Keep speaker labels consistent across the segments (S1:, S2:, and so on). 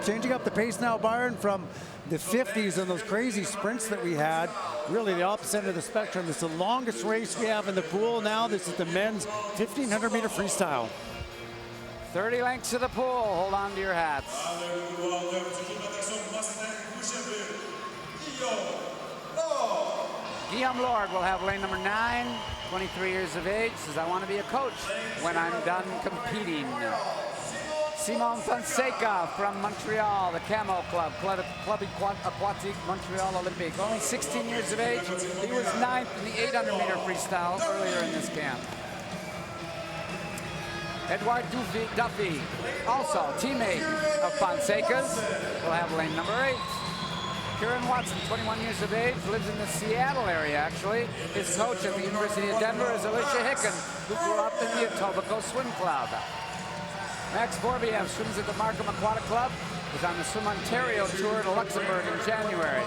S1: changing up the pace now, Byron, from the 50s and those crazy sprints that we had. Really the opposite end of the spectrum. This is the longest race we have in the pool now. This is the men's 1,500 meter freestyle.
S2: 30 lengths to the pool. Hold on to your hats. Guillaume Lord will have lane number 9, 23 years of age, says, I want to be a coach when I'm done competing. Simon Fonseca from Montreal, the Camo Club, Club Aquatique Montreal Olympique. Only 16 years of age. He was 9th in the 800 meter freestyle earlier in this camp. Edouard Duffy, also teammate of Fonseca's, will have lane number 8. Kieran Watson, 21 years of age, lives in the Seattle area, actually. His coach at the University of Denver is Alicia Hicken, who grew up in the Etobicoke Swim Club. Max Borbiev swims at the Markham Aquatic Club, was on the Swim Ontario tour to Luxembourg in January.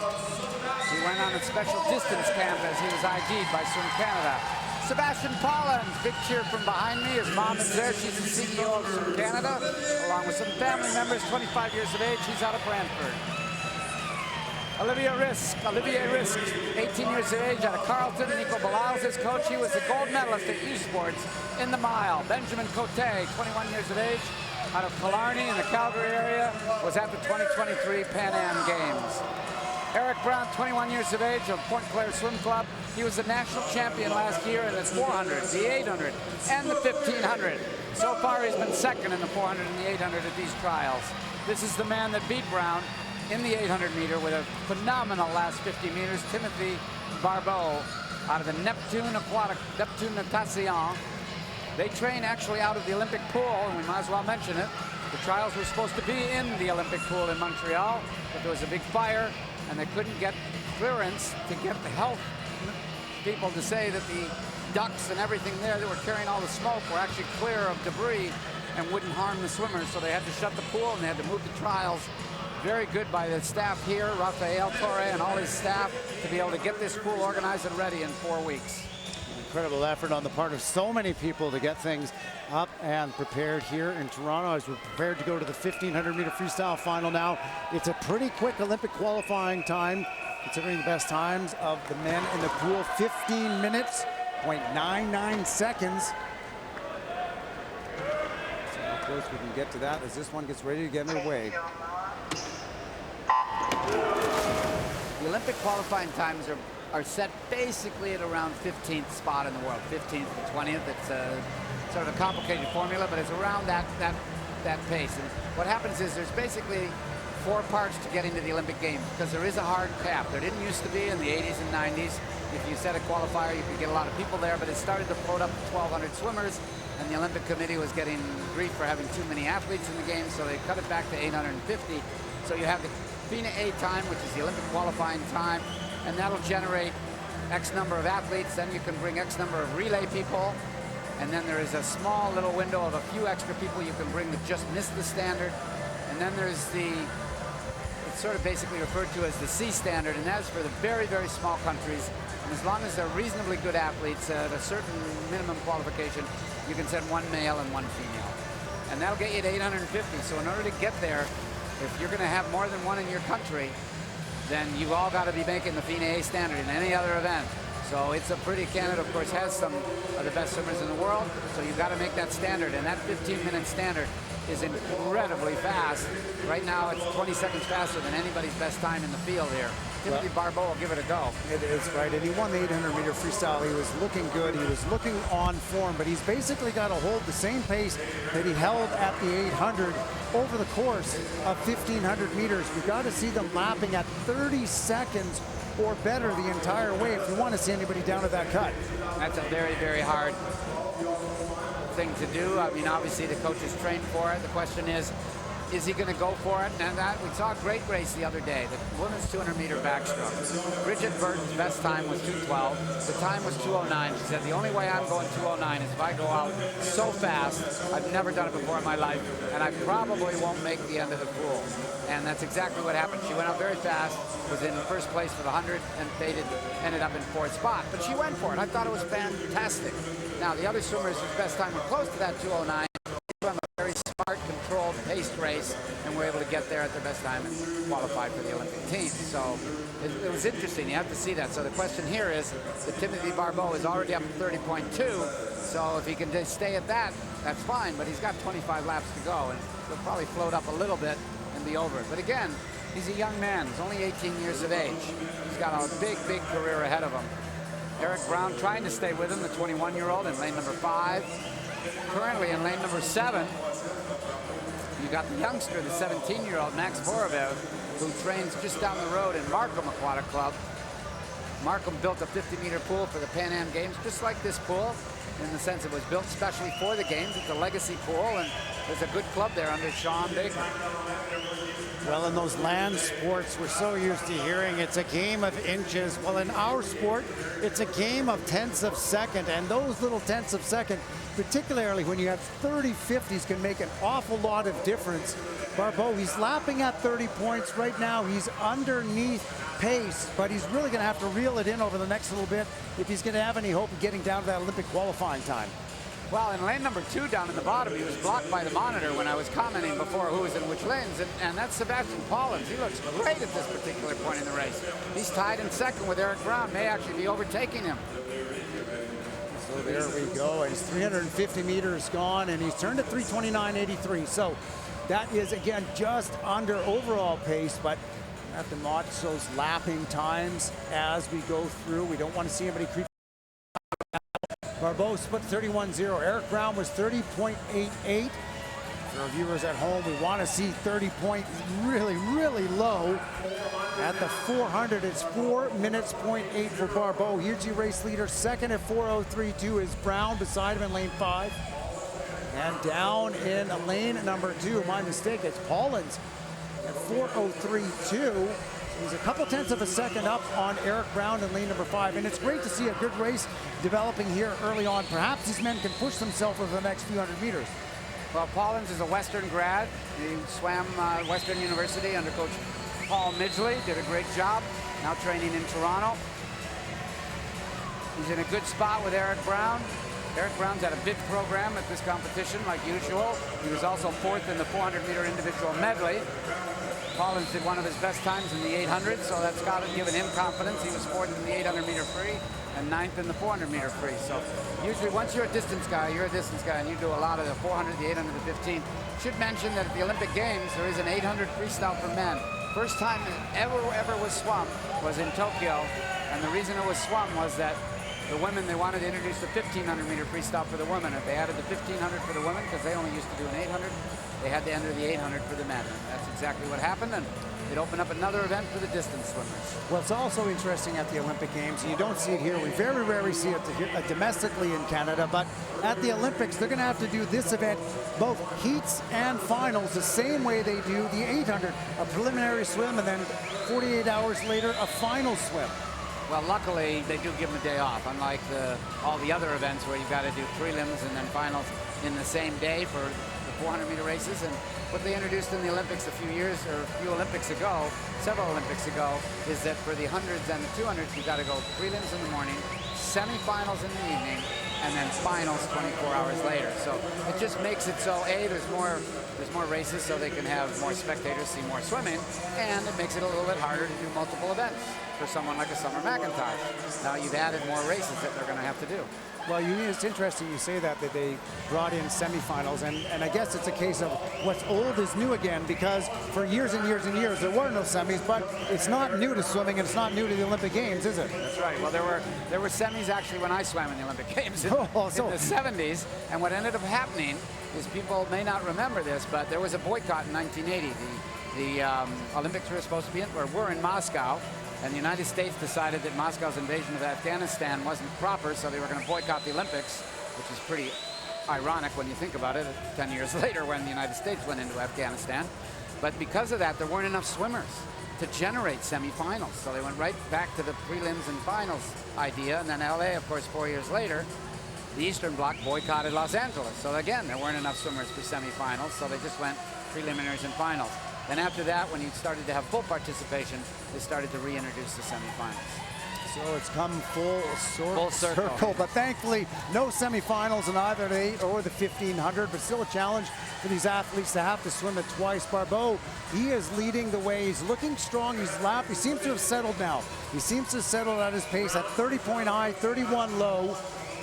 S2: He went on a special distance camp as he was ID'd by Swim Canada. Sebastian Pollins, big cheer from behind me. His mom is there. She's the CEO of Swim Canada, along with some family members, 25 years of age. He's out of Brantford. Olivier Risk, 18 years of age, out of Carleton. Nico Bilal's his coach. He was the gold medalist at U Sports in the mile. Benjamin Cote, 21 years of age, out of Killarney in the Calgary area, was at the 2023 Pan Am Games. Eric Brown, 21 years of age, of Point Claire Swim Club. He was the national champion last year in the 400, the 800, and the 1500. So far, he's been second in the 400 and the 800 at these trials. This is the man that beat Brown in the 800 meter with a phenomenal last 50 meters, Timothy Barbeau, out of the Neptune Natation. They train actually out of the Olympic pool, and we might as well mention it. The trials were supposed to be in the Olympic pool in Montreal, but there was a big fire, and they couldn't get clearance to get the health people to say that the ducts and everything there that were carrying all the smoke were actually clear of debris and wouldn't harm the swimmers, so they had to shut the pool and they had to move the trials. Very good by the staff here, Rafael Torre and all his staff, to be able to get this pool organized and ready in 4 weeks.
S1: Incredible effort on the part of so many people to get things up and prepared here in Toronto as we're prepared to go to the 1,500 meter freestyle final now. It's a pretty quick Olympic qualifying time, considering the best times of the men in the pool. 15 minutes, 0.99 seconds. See how close we can get to that as this one gets ready to get underway.
S2: The Olympic qualifying times are set basically at around 15th spot in the world, 15th to 20th. It's sort of a complicated formula, but it's around that pace. And what happens is there's basically 4 parts to get into the Olympic Games, because there is a hard cap. There didn't used to be in the 80s and 90s. If you set a qualifier, you could get a lot of people there, but it started to float up to 1,200 swimmers, and the Olympic Committee was getting grief for having too many athletes in the game, so they cut it back to 850. So you have the FINA A time, which is the Olympic qualifying time, and that'll generate X number of athletes. Then you can bring X number of relay people, and then there is a small little window of a few extra people you can bring that just missed the standard. And then there's it's sort of basically referred to as the C standard, and that's for the very, very small countries. And as long as they're reasonably good athletes at a certain minimum qualification, you can send 1 male and 1 female. And that'll get you to 850. So in order to get there, if you're going to have more than one in your country, then you've all got to be making the FINA A standard in any other event. So it's a pretty, Canada, of course, has some of the best swimmers in the world, so you've got to make that standard, and that 15-minute standard is incredibly fast. Right now, it's 20 seconds faster than anybody's best time in the field here. Timothy Barbeau will give it a go. It is right, and he won the 800-meter freestyle. He was looking good. He was looking on form, but he's basically got to hold the same pace that he held at the 800 over the course of 1,500 meters. We've got to see them lapping at 30 seconds or better the entire way if you want to see anybody down at that cut. That's a very, very hard thing to do. I mean, obviously the coaches trained for it. The question is he going to go for it? And that we saw a great race the other day, the women's 200-meter backstroke. Bridget Burton's best time was 2:12. The time was 2:09. She said, the only way I'm going 2:09 is if I go out so fast. I've never done it before in my life, and I probably won't make the end of the pool. And that's exactly what happened. She went out very fast, was in first place for the 100, and ended up in 4th spot. But she went for it. I thought it was fantastic. Now, the other swimmers whose best time were close to that 2:09, on a very smart, controlled, paced race and were able to get there at their best time and qualify for the Olympic team. So it was interesting. You have to see that. So the question here is that Timothy Barbeau is already up to 30.2. So if he can just stay at that, that's fine. But he's got 25 laps to go, and he'll probably float up a little bit and be over it. But again, he's a young man. He's only 18 years of age. He's got a big, big career ahead of him. Eric Brown trying to stay with him, the 21-year-old in lane number 5. Currently in lane number 7, you got the youngster, the 17-year-old Max Borovev, who trains just down the road in Markham Aquatic Club. Markham built a 50-meter pool for the Pan Am Games, just like this pool, in the sense it was built specially for the games. It's a legacy pool, and there's a good club there under Sean Baker.
S1: Well, in those land sports, we're so used to hearing it's a game of inches. Well, in our sport, it's a game of tenths of second, and those little tenths of second, particularly when you have 30 50s, can make an awful lot of difference. Barbeau, he's lapping at 30 points right now. He's underneath pace, but he's really going to have to reel it in over the next little bit if he's going to have any hope of getting down to that Olympic qualifying time.
S2: Well, in lane number 2 down in the bottom, he was blocked by the monitor when I was commenting before who was in which lanes, and that's Sebastian Paulins. He looks great at this particular point in the race. He's tied in second with Eric Brown, may actually be overtaking him.
S1: So there we go. His 350 meters gone, and he's turned at 329.83. So that is, again, just under overall pace, but we have to watch those lapping times as we go through. We don't want to see anybody creep. Barbeau split 31.0. Eric Brown was 30.88. For our viewers at home, we want to see 30 points really, really low. At the 400, it's 4 minutes, 0.8 for Barbeau. Here's your race leader. Second at 4:03.2 is Brown beside him in lane 5. And down in lane number 2, my mistake, it's Paulins at 4:03.2. He's a couple tenths of a second up on Eric Brown in lane number 5. And it's great to see a good race developing here early on. Perhaps these men can push themselves over the next few hundred meters.
S2: Well, Paulins is a Western grad. He swam Western University under Coach Paul Midgley, did a great job. Now training in Toronto. He's in a good spot with Eric Brown. Eric Brown's had a big program at this competition, like usual. He was also 4th in the 400-meter individual medley. Paulins did one of his best times in the 800, so that's got to given him confidence. He was 4th in the 800-meter free and 9th in the 400-meter free. So usually once you're a distance guy, you're a distance guy, and you do a lot of the 400, the 800, the 15. Should mention that at the Olympic Games, there is an 800 freestyle for men. First time it ever was swum was in Tokyo, and the reason it was swum was that the women, they wanted to introduce the 1,500-meter freestyle for the women. If they added the 1,500 for the women, because they only used to do an 800, they had to enter the 800 for the men. And that's exactly what happened, and it opened up another event for the distance swimmers.
S1: Well, it's also interesting at the Olympic Games, and you don't see it here. We very rarely see it domestically in Canada, but at the Olympics, they're going to have to do this event, both heats and finals, the same way they do the 800, a preliminary swim, and then 48 hours later, a final swim.
S2: Well, luckily, they do give them a day off, unlike all the other events where you've got to do prelims and then finals in the same day for the 400-meter races. And what they introduced in the Olympics a few Olympics ago, several Olympics ago, is that for the 100s and the 200s, you've got to go prelims in the morning, semifinals in the evening, and then finals 24 hours later. So it just makes it so, A, there's more races so they can have more spectators see more swimming, and it makes it a little bit harder to do multiple events for someone like a Summer McIntyre. Now you've added more races that they're going to have to do.
S1: Well, it's interesting you say that they brought in semifinals, and I guess it's a case of what's old is new again, because for years and years and years there were no semis, but it's not new to swimming and it's not new to the Olympic Games, is it?
S2: That's right. Well, there were semis actually when I swam in the Olympic Games in the 70s, and what ended up happening is, people may not remember this, but there was a boycott in 1980. The Olympics were supposed to be were in Moscow, and the United States decided that Moscow's invasion of Afghanistan wasn't proper, so they were going to boycott the Olympics, which is pretty ironic when you think about it, 10 years later when the United States went into Afghanistan. But because of that, there weren't enough swimmers to generate semifinals, so they went right back to the prelims and finals idea. And then LA, of course, 4 years later, the Eastern Bloc boycotted Los Angeles. So again, there weren't enough swimmers for semifinals, so they just went preliminaries and finals. Then after that, when you started to have full participation, they started to reintroduce the semifinals.
S1: So it's come full
S2: circle.
S1: But thankfully, no semifinals in either the 8 or the 1500, but still a challenge for these athletes to have to swim it twice. Barbeau, he is leading the way. He's looking strong. He's lapped. He seems to have settled now. He seems to have settled at his pace at 30 point high, 31 low.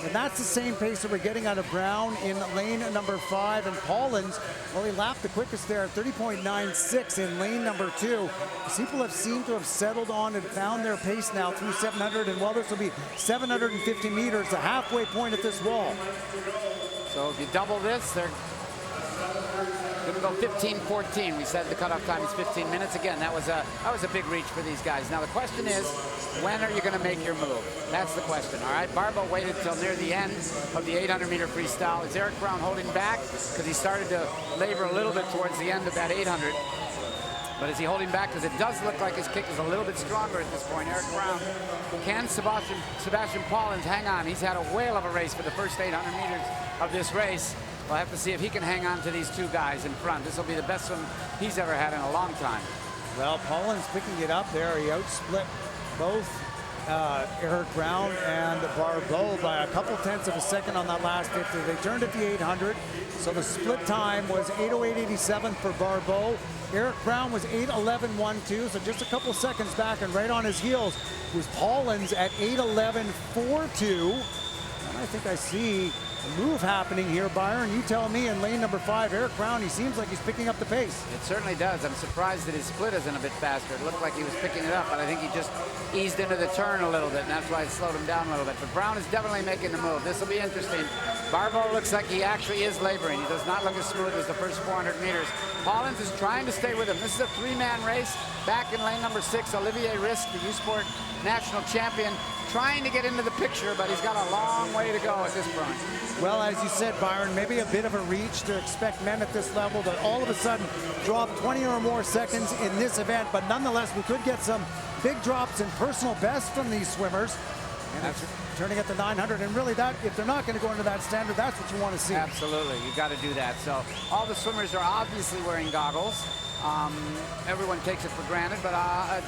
S1: And that's the same pace that we're getting out of Brown in lane number 5. And Paulins, well, he lapped the quickest there at 30.96 in lane number 2. People seemed to have settled on and found their pace now through 700. And well, this will be 750 meters, the halfway point at this wall.
S2: So if you double this, they're going to go 15:14. We said the cutoff time is 15 minutes. Again, that was a big reach for these guys. Now the question is, when are you going to make your move? That's the question. All right, Barbeau waited till near the end of the 800-meter freestyle. Is Eric Brown holding back? Because he started to labor a little bit towards the end of that 800. But is he holding back? Because it does look like his kick is a little bit stronger at this point. Eric Brown. Can Sebastian Paulins hang on? He's had a whale of a race for the first 800 meters of this race. We'll have to see if he can hang on to these two guys in front. This will be the best one he's ever had in a long time.
S1: Well, Paulins picking it up there. He outsplit both Eric Brown and Barbeau by a couple tenths of a second on that last 50. They turned at the 800, so the split time was 8:08.87 for Barbeau. Eric Brown was 8:11.12, so just a couple seconds back, and right on his heels was Paulins at 8:11.42. And I think I see a move happening here, Byron. You tell me. In lane number 5, Eric Brown, he seems like he's picking up the pace.
S2: It certainly does. I'm surprised that his split isn't a bit faster. It looked like he was picking it up, but I think he just eased into the turn a little bit, and that's why it slowed him down a little bit. But Brown is definitely making the move. This will be interesting. Barbeau looks like he actually is laboring. He does not look as smooth as the first 400 meters. Paulins is trying to stay with him. This is a 3-man race. Back in lane number 6, Olivier Risk, the U-Sport national champion, trying to get into the picture, but he's got a long way to go at this point.
S1: Well, as you said, Byron, maybe a bit of a reach to expect men at this level to all of a sudden drop 20 or more seconds in this event, but nonetheless, we could get some big drops in personal best from these swimmers. And that's turning at the 900, and really that, if they're not going to go into that standard, that's what you want to see.
S2: Absolutely, you've got to do that. So all the swimmers are obviously wearing goggles. Everyone takes it for granted, but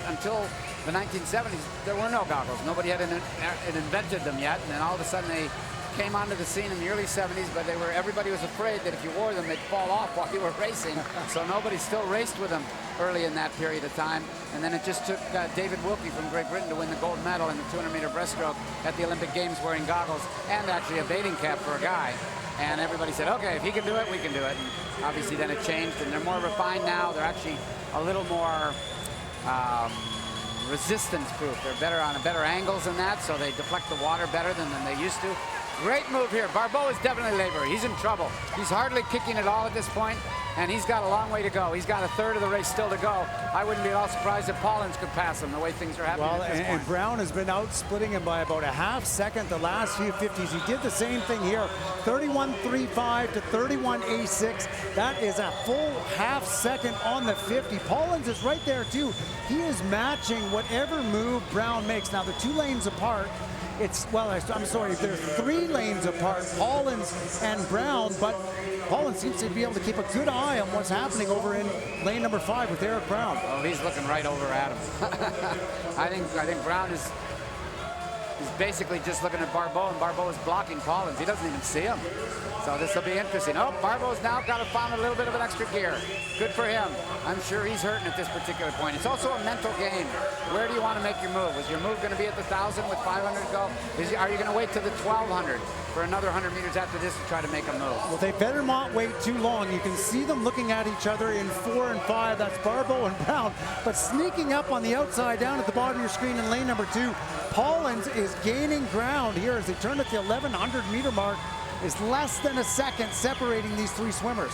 S2: until the 1970s, there were no goggles. Nobody had invented them yet, and then all of a sudden they came onto the scene in the early 70s, but everybody was afraid that if you wore them, they'd fall off while you were racing. So nobody still raced with them early in that period of time. And then it just took David Wilkie from Great Britain to win the gold medal in the 200-meter breaststroke at the Olympic Games wearing goggles and actually a bathing cap for a guy. And everybody said, okay, if he can do it, we can do it. And obviously then it changed, and they're more refined now. They're actually a little more resistance proof. They're better on better angles than that, so they deflect the water better than they used to. Great move here. Barbeau is definitely laboring. He's in trouble. He's hardly kicking it all at this point, and he's got a long way to go. He's got a third of the race still to go. I wouldn't be at all surprised if Paulins could pass him the way things are happening at this point.
S1: And Brown has been out splitting him by about a half second the last few 50s. He did the same thing here, 31.35 to 31.86. That is a full half second on the 50. Paulins is right there too. He is matching whatever move Brown makes. Now they're 2 lanes apart. I'm sorry, they're 3 lanes apart, Paulins and Brown, but Paulins seems to be able to keep a good eye on what's happening over in lane number 5 with Eric Brown.
S2: Oh, he's looking right over at him. I think Brown is basically just looking at Barbeau, and Barbeau is blocking Paulins. He doesn't even see him. So this will be interesting. Oh, Barbeau's now got to find a little bit of an extra gear. Good for him. I'm sure he's hurting at this particular point. It's also a mental game. Where do you want to make your move? Was your move going to be at the 1,000 with 500 to go? Are you going to wait till the 1,200 for another 100 meters after this to try to make a move?
S1: Well, they better not wait too long. You can see them looking at each other in 4 and 5. That's Barbeau and Brown. But sneaking up on the outside down at the bottom of your screen in lane number 2, Paulins is gaining ground here as they turn at the 1,100 meter mark. Is less than a second separating these 3 swimmers.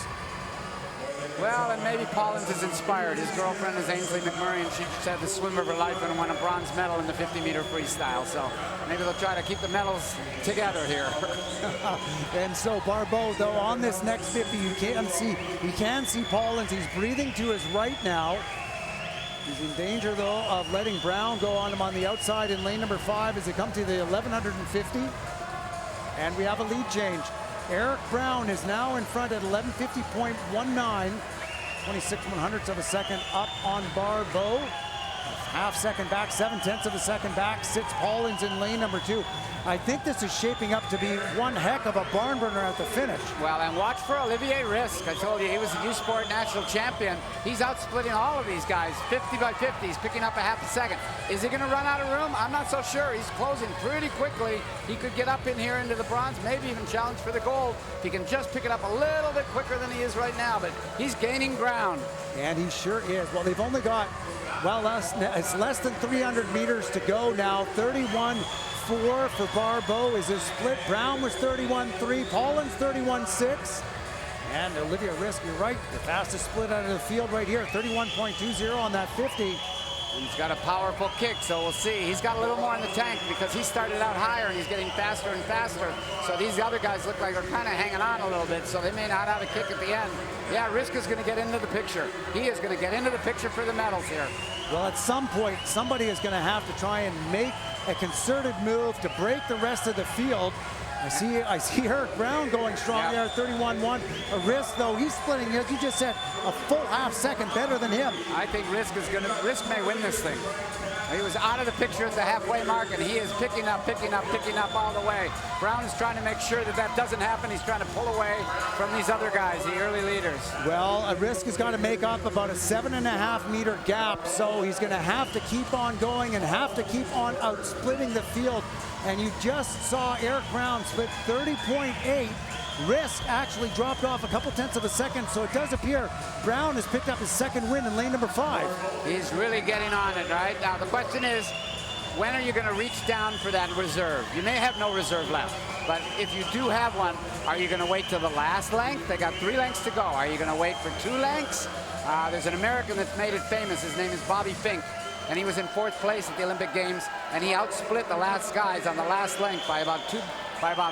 S2: Well, and maybe Paulins is inspired. His girlfriend is Ainsley McMurray, and she just had the swim of her life and won a bronze medal in the 50-meter freestyle. So maybe they'll try to keep the medals together here.
S1: And so Barbeau, though, on this next 50, you can see Paulins. He's breathing to his right now. He's in danger, though, of letting Brown go on him on the outside in lane number 5 as they come to the 1,150. And we have a lead change. Eric Brown is now in front at 11:50.19, 26 100ths of a second up on Barbeau. half second back, 7/10 of a second back, sits Paulins in lane number 2. I think this is shaping up to be one heck of a barn burner at the finish.
S2: Well, and watch for Olivier Risk. I told you he was the U-Sport national champion. He's outsplitting all of these guys, 50 by 50. He's picking up a half a second. Is he going to run out of room? I'm not so sure. He's closing pretty quickly. He could get up in here into the bronze, maybe even challenge for the gold. If he can just pick it up a little bit quicker than he is right now, but he's gaining ground.
S1: And he sure is. Well, they've only got, well, it's less than 300 meters to go now. 31.4 for Barbeau is his split. Brown was 31.3, Paulins 31.6. And Olivier Risk, you're right, the fastest split out of the field right here, 31.20 on that 50.
S2: He's got a powerful kick, so we'll see. He's got a little more in the tank because he started out higher and he's getting faster and faster. So these other guys look like they're kind of hanging on a little bit, so they may not have a kick at the end. Yeah, Risk is going to get into the picture. He is going to get into the picture for the medals here.
S1: Well, at some point, somebody is going to have to try and make a concerted move to break the rest of the field. I see Eric Brown going strong there at 31.1. A Risk, though, he's splitting, as you just said, a full half second better than him.
S2: I think Risk may win this thing. He was out of the picture at the halfway mark, and he is picking up all the way. Brown is trying to make sure that that doesn't happen. He's trying to pull away from these other guys, the early leaders.
S1: Well, a Risk has got to make up about a 7.5 meter gap, so he's going to have to keep on going and have to keep on out-splitting the field. And you just saw Eric Brown split 30.8. Risk actually dropped off a couple tenths of a second, so it does appear Brown has picked up his second win in lane number 5.
S2: He's really getting on it, right? Now the question is, when are you going to reach down for that reserve? You may have no reserve left, but if you do have one, are you going to wait till the last length? They got 3 lengths to go. Are you going to wait for 2 lengths? There's an American that's made it famous. His name is Bobby Fink, and he was in 4th place at the Olympic Games, and he outsplit the last guys on the last length by about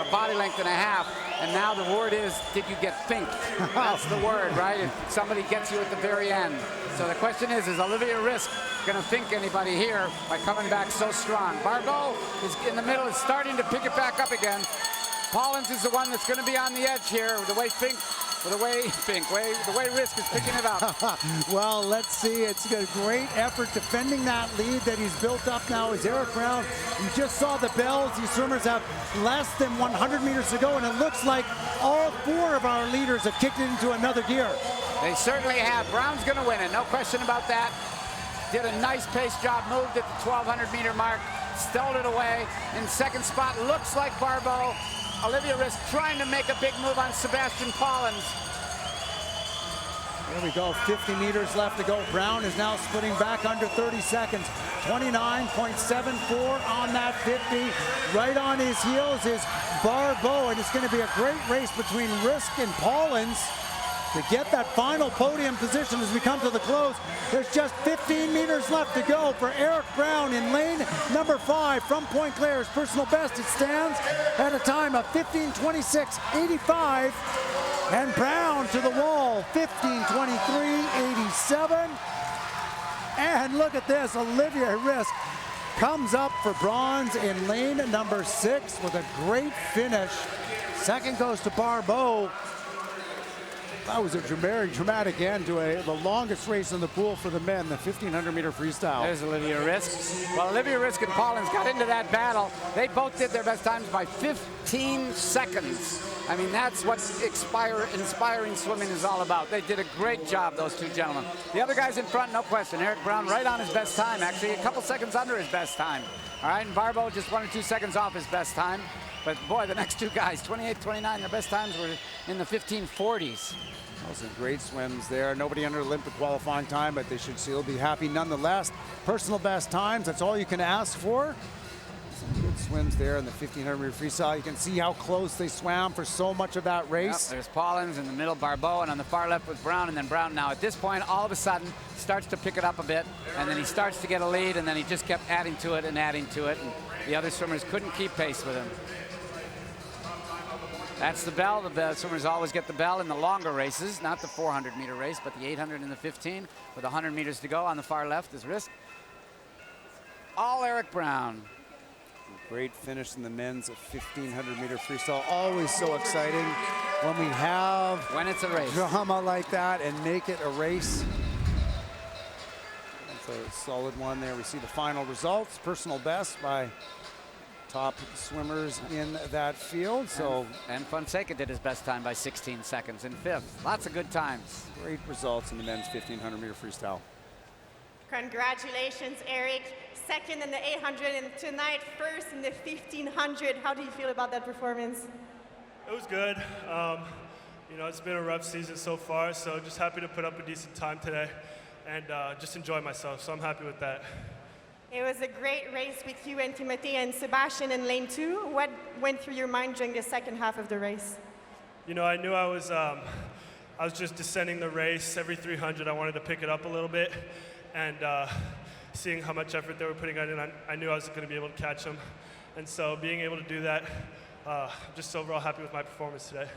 S2: a body length and a half. And now the word is, did you get finked? That's the word, right? If somebody gets you at the very end. So the question is Olivier Risk going to fink anybody here by coming back so strong? Barbeau is in the middle, is starting to pick it back up again. Paulins is the one that's going to be on the edge here with the way Risk is picking it up.
S1: Well, let's see. It's a great effort defending that lead that he's built up now is Eric Brown. You just saw the bells. These swimmers have less than 100 meters to go, and it looks like all 4 of our leaders have kicked it into another gear.
S2: They certainly have. Brown's going to win it, no question about that. Did a nice pace job, moved at the 1,200 meter mark, stole it away. In second spot, looks like Barbeau. Olivier Risk trying to make a big move on Sebastian Paulins.
S1: There we go, 50 meters left to go. Brown is now splitting back under 30 seconds. 29.74 on that 50. Right on his heels is Barbeau, and it's going to be a great race between Risk and Paulins to get that final podium position as we come to the close. There's just 15 meters left to go for Eric Brown in lane number 5 from Point Claire. His personal best, it stands at a time of 15:26.85. And Brown to the wall, 15:23.87. And look at this, Olivier Risk comes up for bronze in lane number 6 with a great finish. Second goes to Barbeau. That was a very dramatic end to the longest race in the pool for the men, the 1,500 meter freestyle.
S2: There's Olivier Risk. Well, Olivier Risk and Paulins got into that battle. They both did their best times by 15 seconds. I mean, that's what inspiring swimming is all about. They did a great job, those 2 gentlemen. The other guys in front, no question. Eric Brown right on his best time, actually, a couple seconds under his best time. All right, and Barbeau just 1 or 2 seconds off his best time. But boy, the next 2 guys, 28-29, their best times were in the 1540s.
S1: Some great swims there. Nobody under Olympic qualifying time, but they should still be happy nonetheless. Personal best times, that's all you can ask for. Some good swims there in the 1,500 meter freestyle. You can see how close they swam for so much of that race.
S2: Yep, there's Paulins in the middle, Barbeau, and on the far left with Brown, and then Brown now at this point, all of a sudden, starts to pick it up a bit, and then he starts to get a lead, and then he just kept adding to it, and the other swimmers couldn't keep pace with him. That's the bell. The swimmers always get the bell in the longer races, not the 400 meter race, but the 800 and the 15 with 100 meters to go. On the far left is Risk. All Eric Brown.
S1: Great finish in the men's 1,500 meter freestyle. Always so exciting when
S2: it's a race.
S1: Drama like that and make it a race. a solid one there. We see the final results, personal best by top swimmers in that field. So
S2: and Fonseca did his best time by 16 seconds in 5th. Lots of good times.
S1: great results in the men's 1500 meter freestyle.
S3: Congratulations, Eric. Second in the 800 and tonight first in the 1500. How do you feel about that performance?
S4: It was good. You know, it's been a rough season so far, so just happy to put up a decent time today and just enjoy myself, so I'm happy with that.
S3: It was a great race with you and Timothée and Sebastian in lane 2. What went through your mind during the second half of the race?
S4: You know, I knew I was just descending the race. Every 300, I wanted to pick it up a little bit, and seeing how much effort they were putting in, I knew I was going to be able to catch them. And so being able to do that, I'm just overall happy with my performance today.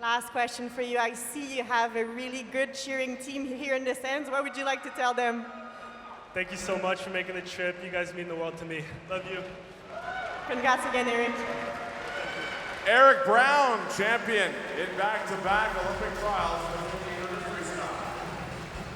S3: Last question for you. I see you have a really good cheering team here in the stands. What would you like to tell them?
S4: Thank you so much for making the trip. You guys mean the world to me. Love you.
S3: Congrats again, Eric.
S5: Eric Brown, champion in back-to-back Olympic trials.